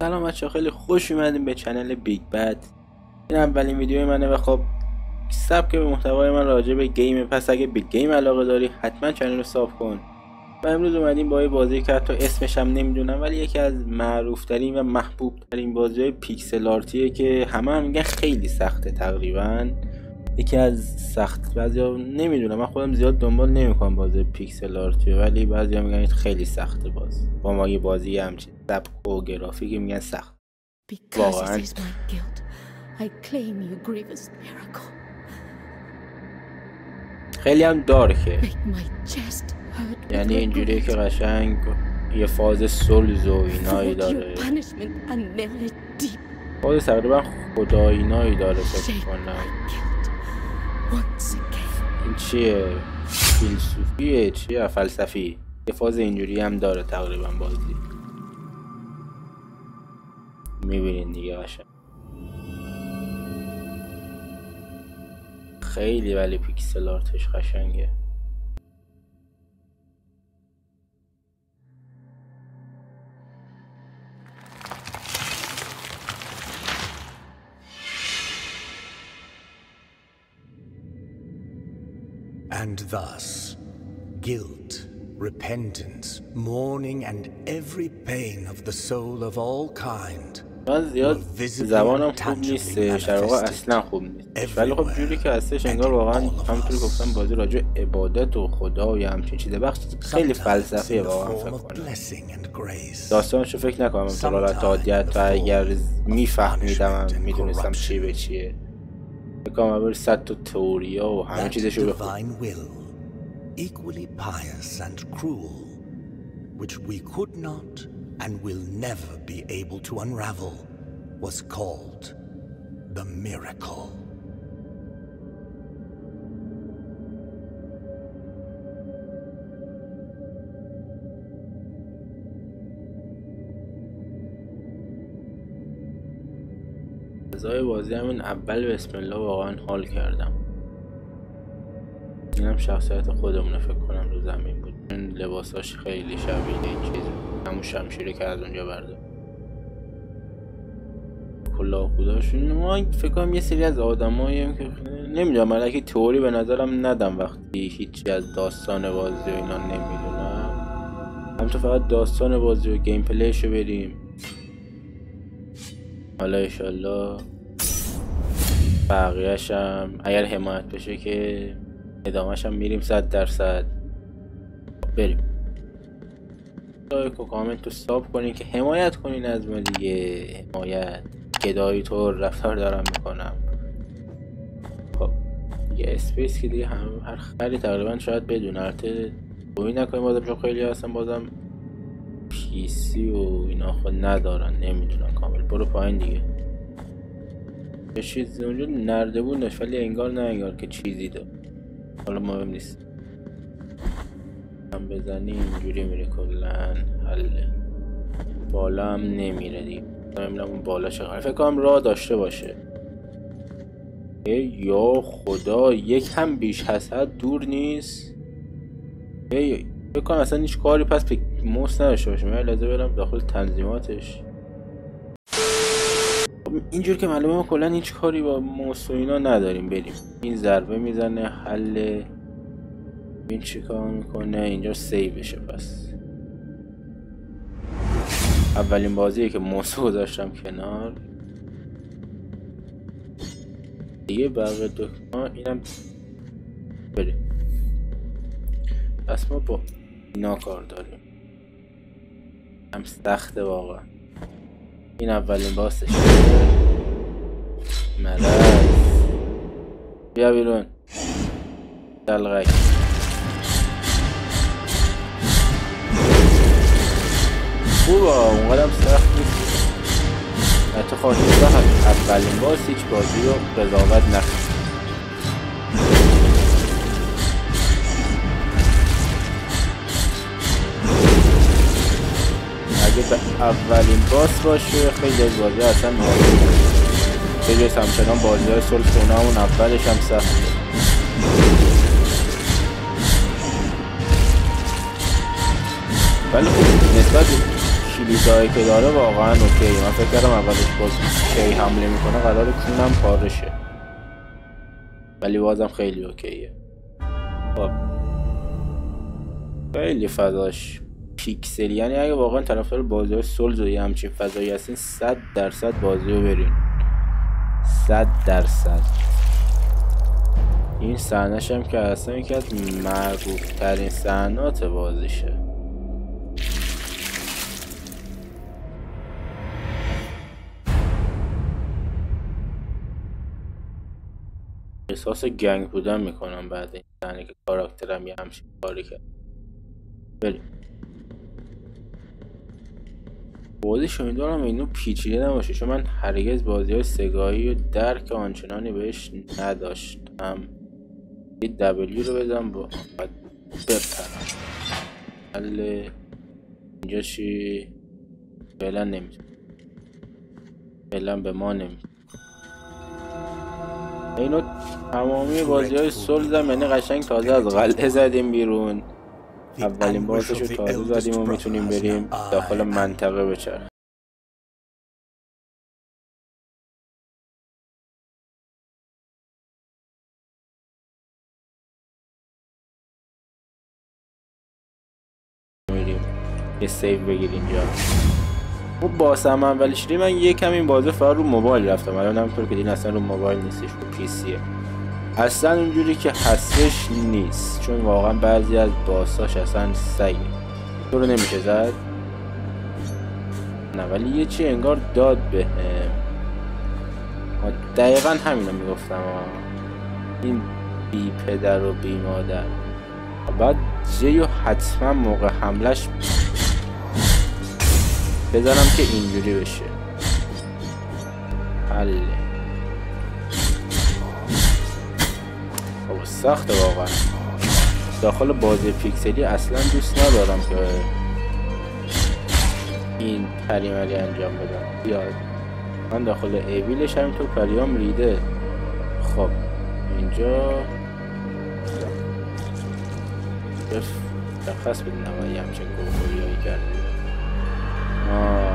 سلام بچه‌ها، خیلی خوش اومدیم به چنل بیگ بد. این اولین ویدیو منه و خب سبک به محتوای من راجع به گیم. پس اگه به گیم علاقه داری حتما چنل رو ساب کن. و امروز اومدیم با یه بازی که حتی اسمش هم نمیدونم، ولی یکی از معروف ترین و محبوب ترین بازی‌های پیکسل آرتیه که همه میگن خیلی سخته. تقریبا یکی از سخت، بعضیا نمیدونم، من خودم زیاد دنبال نمیکنم بازی پیکسل آرتی، ولی بعضیا میگن خیلی سخته. با ما یه بازی همچین سبک و گرافیکی میگن سخت. واقعا خیلی هم دارکه، یعنی اینجوریه که قشنگ یه فاز سولز و اینایی داره، فاز تقریبا خدایینایی داره. فکر کنم این چیه؟ فیلسوفیه؟ چیه؟ فلسفی. یه فاز اینجوری هم داره تقریبا بازی. میبینین دیگه قشنگ خیلی، ولی پیکسل آرتش قشنگه. And thus, guilt, repentance, mourning, and every pain of the soul of all kind. من زیاد زبانم خوب نیست، شرقا اصلا خوب نیست، ولی خب جوری که هستش انگار واقعا همونطوری گفتم بازی راجع عبادت و خدا و همچین چیزه. بخش خیلی فلسفیه واقعا. فکر کنم داستانشو فکر نکنم مثلا حالت عادیت، و اگر میفهمیدم میدونستم چی به چیه. بکنم اول صد تا تئوریا و همه چیزشو بخونم. Equally pious and cruel, which we could not and will never be able to unravel, was called the miracle. فضای بازی همین اول بسم الله واقعا حال کردم. اینم شخصیت خودمونه فکر کنم رو زمین بود. این لباساش خیلی شبیه این چیز، همون شمشیره که از اونجا برده، کلاه خوداشون. ما فکر کنم یه سری از آدماییم که نمیدونم، من اگه تئوری به نظرم ندم وقتی هیچی از داستان بازی و اینا نمیدونم. همینطور فقط داستان بازی و گیم پلیشو بریم، حالا انشالله بقیه‌ش هم اگر حمایت بشه که ادامه‌ش هم میریم 100%. بریم. لایک و کامنت و ساب کنین که حمایت کنین از ما دیگه. حمایت گدایی طور رفتار دارم میکنم. خب یه اسپیس که دیگه هر خری تقریبا شاید بدون البته توهی نکنیم بازم، چون خیلی هستن بازم پی سی و اینا خود ندارن، نمیدونن کامل. برو پایین دیگه. یه چیز اونجا نردبون داشت ولی انگار نه انگار که چیزی داره، حالا مهم نیست. هم بزنی اینجوری میره کلن حله. بالا هم نمیره دیگه، نمیدونم اون بالا چقدر. فکر کنم راه داشته باشه. یا خدا یک هم بیش هست، دور نیست. فکر کنم اصلا هیچ کاری پس به موس نداشته باشه. من لازم برم داخل تنظیماتش. اینجور که معلومه ما کلا هیچ کاری با موس و اینا نداریم. بریم. این ضربه میزنه حل. این چیکار میکنه؟ اینجا سیوشه. پس اولین بازیه که موس گذاشتم کنار دیگه. بقیه دکمه اینم بریم. پس ما با اینا کار داریم. هم سخته واقعا. این اولین باسش. مرض بیا بیرون دلغک. خوبه اونقدرم سخت نیست. حتی خواهی بخواد اولین باز هیچ بازی رو قضاوت نکنه. اگه به اولین باس باشه خیلی از بازی اصلا مهم به جز همچنان بازی های سولز اونا همون اولش هم سخته. ولی خب نسبت کلیدایی که داره واقعا اوکی. من فکر کردم اولش باز کی حمله میکنه قراره کونم پاره شه، ولی بازم خیلی اوکیه. خب خیلی فضاش پیکسلی، یعنی اگه واقعا طرفدار بازی‌های سولز و یه همچین فضایی هستین 100% بازی رو برین، 100%. این صحنه‌ش هم که اصلا یکی از معروف ترین صحنات بازیشه. احساس گنگ بودن میکنم بعد این صحنه که کاراکترم یه همچین کاری کرد. بریم. بازیش امیدوارم اینو پیچیده نباشه، چون من هرگز بازی‌های سگایی و درک آنچنانی بهش نداشتم. یه دبلیو رو بدم با باید بپرم. حل اینجا چی؟ فعلا نمیشه، فعلا به ما نمیشه. اینو تمامی بازی‌های سولز هم یعنی قشنگ تازه از قلعه زدیم بیرون، اولین بازش رو تازه زدیم و میتونیم بریم داخل منطقه بچرخیم. میریم یه سیو بگیر اینجا. و باسم اولی شدی من یکم این بازه فقط رو موبایل رفتم، الان همونطور که دیدین اصلا رو موبایل نیستش، رو پیسیه. اصلا اونجوری که هستش نیست، چون واقعا بعضی از باساش اصلا سگه، تو رو نمیشه زد. نه ولی یه چی انگار داد بهم. دقیقا همینو میگفتم، این بی پدر و بی مادر. بعد جیو حتما موقع حملش بذارم که اینجوری بشه. حله سخته واقعا. داخل بازی پیکسلی اصلا دوست ندارم که این پریمری انجام بدم. بیاد من داخل ایویلش همینطور پریام ریده. خب اینجا شخص بدونم هایی همچین گوخوری هایی کرد.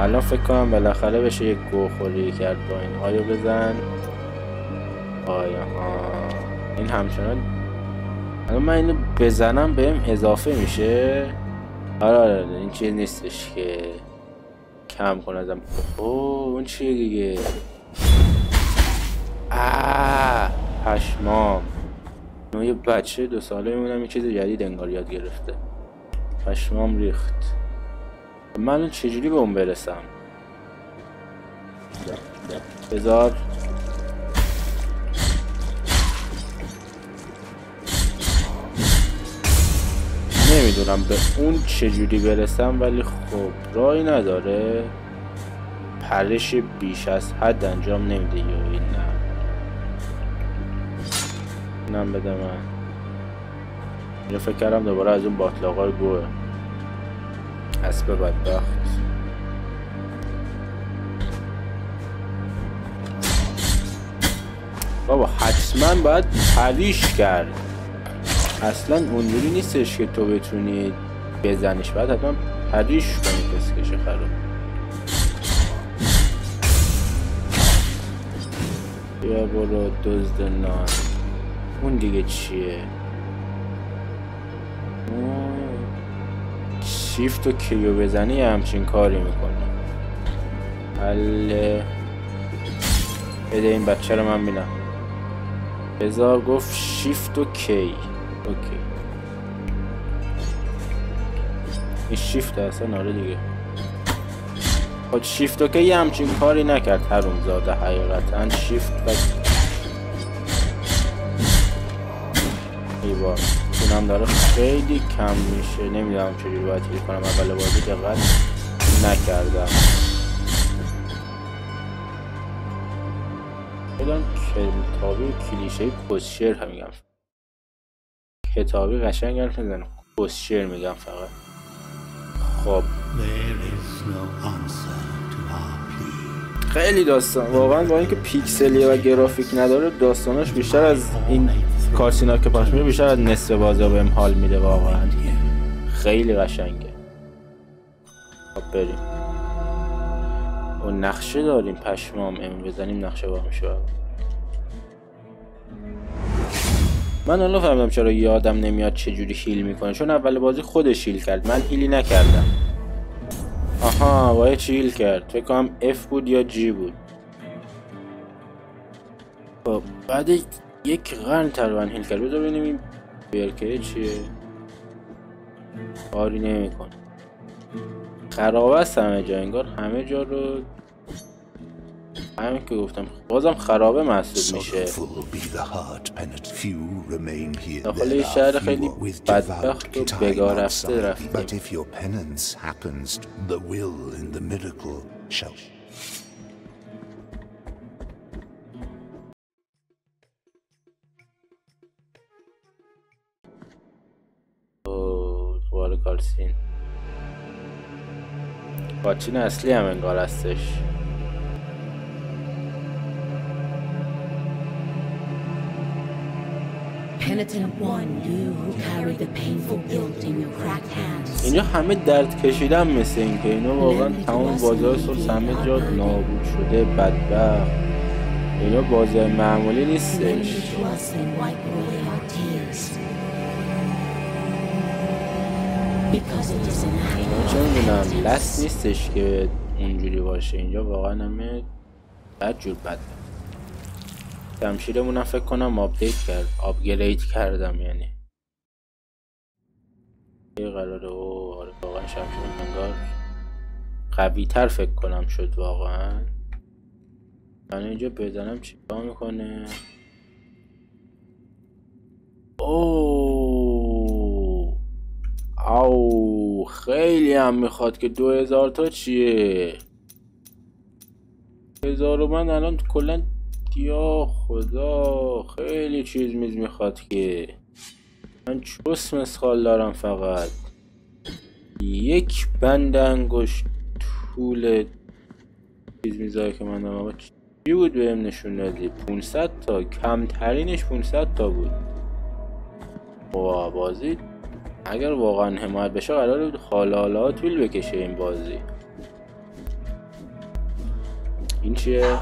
الان فکر کنم بالاخره بشه یک گوخوری کرد با این. آیا بزن آیا این همچنان. الان من اینو بزنم بهم اضافه میشه. آره این چیز نیستش که کم کنه ازم. اون چیه دیگه؟ پشمام. یه بچه 2 ساله میمونم یه چیز جدید انگار یاد گرفته. پشمام ریخت. من چجوری به اون برسم؟ بذار نمیدونم به اون چجوری برسم، ولی خب راهی نداره. پرش بیش از حد انجام نمیده. یا این نه اینم بده من. اینو فکر کردم دوباره از اون باطلاقای گوه. اسب بدبخت. بابا حتما باید پریش کرد. اصلا اونجوری نیستش که تو بتونی بزنیش، باید حتما پریش کنی کسکش خراب. بیا برو دزد نان. اون دیگه چیه؟ شیفت و کیو بزنی همچین کاری میکنه. حله بده این بچه رو من بینم. بذار گفت شیفت و کی. اوکی این شیفت اصلا آره دیگه. خود شیفت و کی همچین کاری نکرد حرومزاده حقیقتا. شیفت و ایوار اونم داره خیلی کم میشه. نمیدونم چجوری باید تیری کنم. اول بازی دقت نکردم. خیلی کتابی کلیشه کسشر هم میگم. کتابی قشنگ حرف میزنه، کسشر میگم فقط. خب خیلی داستان واقعا با اینکه پیکسلیه و گرافیک نداره داستاناش بیشتر از این کارسینا که پخش میشه بیشتر از نصف بازی بهم حال میده. واقعا خیلی قشنگه. خب بریم. و نقشه داریم پشمام. بزنیم نقشه با میشه. من الان فهمیدم چرا یادم نمیاد چجوری هیل میکنه، چون اول بازی خودش هیل کرد، من هیلی نکردم. آها باید چی هیل کرد؟ فکر کنم F بود یا G بود. خب بعد یک قرن تقریبا هیل کرد. بذار ببینیم این برکه چیه. کاری نمیکنه، خراب است همه جا. انگار همه جا رو همین که گفتم بازم خرابه محسوب میشه. داخل این شهر خیلی بدبخت و بگاه رفته رفتیم. دوباره کالسین باچین اصلی هم انگار هستش. اینجا همه درد کشیدن مثل این که اینا واقعا تمام بازار سلس همه جا نابود شده. بدبخت اینا بازار معمولی نیستش. چه میدونم لست نیستش که اونجوری باشه. اینجا واقعا همه بدجور بدبخت. شمشیرمونم فکر کنم آپگرید کردم. یعنی یه قراره آره واقعا شمشیرم انگار قوی تر فکر کنم شد واقعا. من اینجا بزنم چیکار میکنه؟ او خیلی هم میخواد که 2000 تا چیه؟ 1000 من الان کلا یا خدا خیلی چیز میخواد که من چوس مسخال دارم. فقط یک بند انگشت طول چیز میزایی که من دارم. چی بود بهم نشون دادی؟ 500 تا کمترینش 500 تا بود. بازی اگر واقعا حمایت بشه قراره حالا طول بکشه این بازی. این چیه؟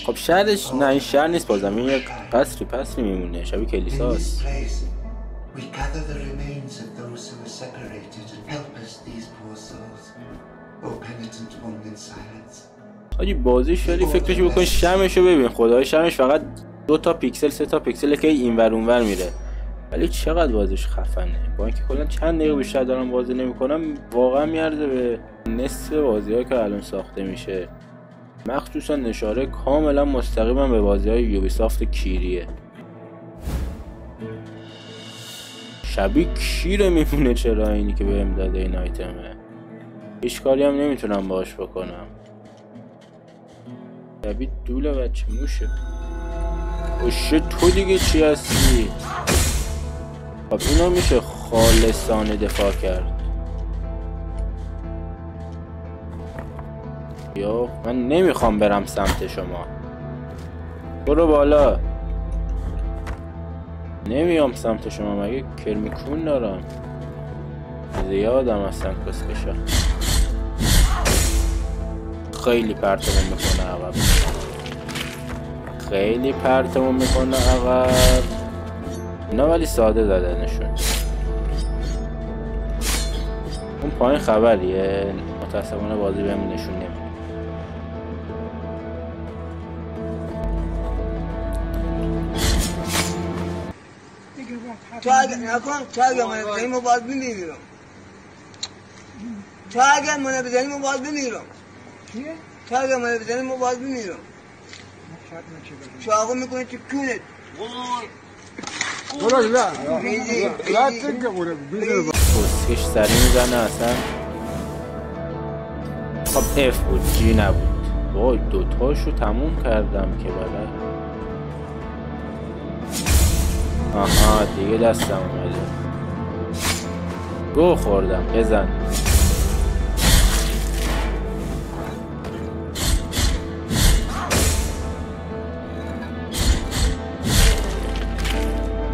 خب شهرش نه این شهر نیست بازم. این یک قصری میمونه شبیه کلیساست. آجی بازیش ولی فکرشو بکن شمشو ببین. خدای شمش فقط 2 تا پیکسل 3 تا پیکسل که اینور اونور میره. ولی چقدر بازیش خفنه. با اینکه کلا چند دقیقه بیشتر دارم بازی نمیکنم واقعا میارزه به نصف بازی‌ها که الان ساخته میشه. مخصوصا اشاره کاملا مستقیما به بازی‌های یوبیسافت کیریه. شبیه کیره میمونه. چرا اینی که بهم داده این آیتمه هیچ کاری هم نمیتونم باهاش بکنم. شبیه دوله بچه موشه. اوشه تو دیگه چی هستی؟ خب اینو میشه خالصانه دفاع کرد. یا من نمیخوام برم سمت شما. برو بالا. نمیام سمت شما. مگه کرمیکون دارم؟ زیادم اصلا کسکشا. خیلی پرتمون میکنه عقب. خیلی پرتمون میکنه عقب. اینا ولی ساده دادنشون. اون پایین خبریه. متاسفانه بازی بهم نشون نمیده. تو اگر نکن تو اگر منو بزنی ما باز بمیرم. تو اگر منو بزنی ما باز بمیرم. چیه؟ تو اگر منو بزنی ما باز بمیرم. چاقو میکنه تو کونت. وای لا لا تنقى ولا بيزل کسکش سری میزنه اصلا. خب F بود G نبود. وای دوتاشو تموم کردم که بله. آها دیگه دستم اومده. گو خوردم. بزن.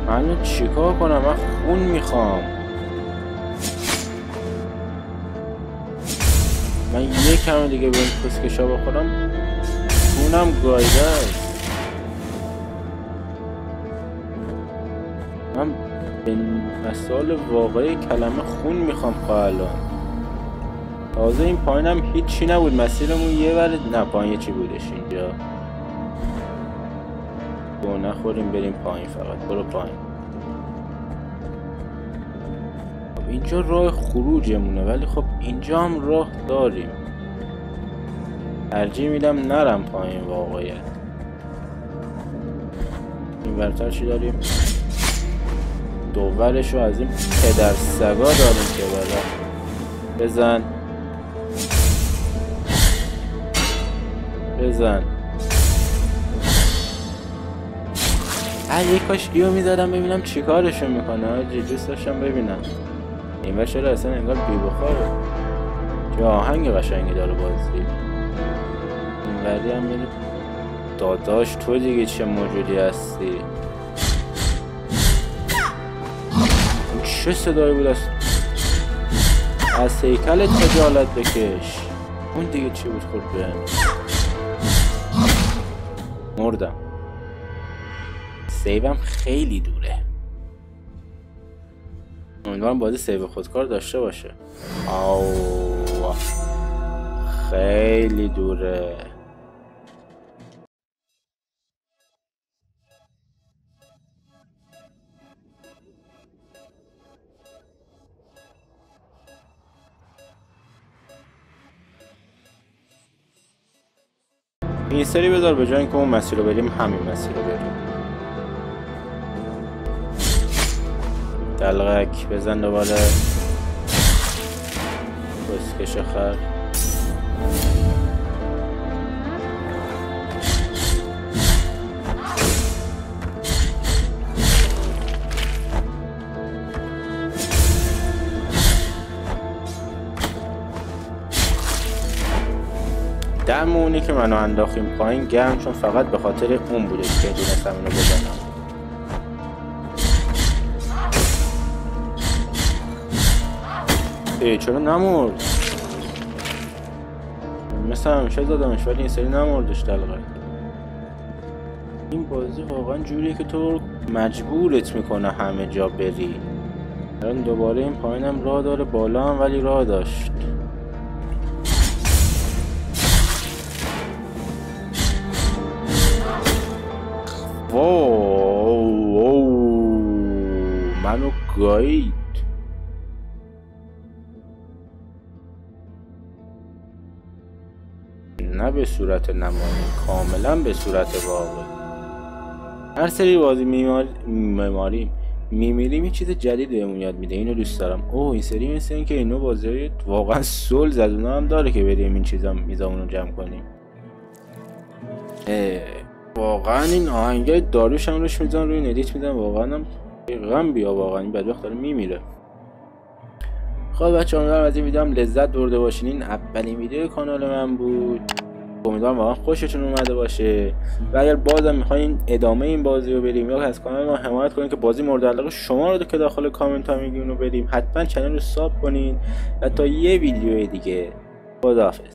من چیکار کنم؟ من خون میخوام. من یکم دیگه به این کسکشا بخورم خونم گایده است. من به مثال واقعی کلمه خون میخوام الان. تازه این پایینم هیچی نبود، مسیرمون یه ور نه پایین چی بودش اینجا. گو نخوریم بریم پایین، فقط برو پایین. خب اینجا راه خروجمونه، ولی خب اینجا هم راه داریم. ترجیح میدم نرم پایین واقعیت. این برتر چی داریم؟ دوورش رو از این پدر سگا داریم که بالا. بزن بزن. یه کاش ایو میزدم ببینم چی کارشو میکنه. آجی دوست داشتم ببینم این ور چرا اصلا انگار بی بخاره. چه آهنگ قشنگی داره بازی. این وری هم میره. داداش تو دیگه چه موجودی هستی؟ چه صدایی بود از هیکل خجالت بکش. اون دیگه چی بود خورد بهم؟ مردم. سیوم خیلی دوره. امیدوارم بازی سیو خودکار داشته باشه. آو خیلی دوره. این سری بذار به جای اینکه اون مسیر رو بریم همین مسیر رو بریم. دلغک بزن دوباره. بسکش خر. دم اونی که منو انداختیم پایین گرم، چون فقط به خاطر اون بوده که دونستم اینو بزنم. چرا نمورد؟ مثل همیشه زدمش ولی این سری نموردش دلغک. این بازی واقعا جوریه که تو مجبورت میکنه همه جا بری. الان دوباره این پایینم راه داره، بالا هم ولی راه داشت. واو منو گایید. نه به صورت نمایی، کاملا به صورت واقع. هر سری بازی میمیریم یه چیز جدید بهمون یاد میده. اینو دوست دارم. اوه این سری مثل این که اینو بازی واقعا سول زدونه هم داره که بریم این چیزا میزامونو جمع کنیم. واقعا این آهنگای داروش هم روش میزن، روی ندیت میزن، واقعا هم غم بیا. واقعا این بدبخت داره میمیره. خب بچه‌ها امیدوارم از این ویدیو هم لذت برده باشین. این اولین ویدیو کانال من بود. امیدوارم واقعا خوشتون اومده باشه و اگر بازم میخواین ادامه این بازی رو بریم یا از کانال ما حمایت کنین که بازی مورد علاقه شما رو که داخل کامنت ها میگین رو بریم، حتما چنل رو ساب کنین و تا یه ویدیو دیگه خداحافظ.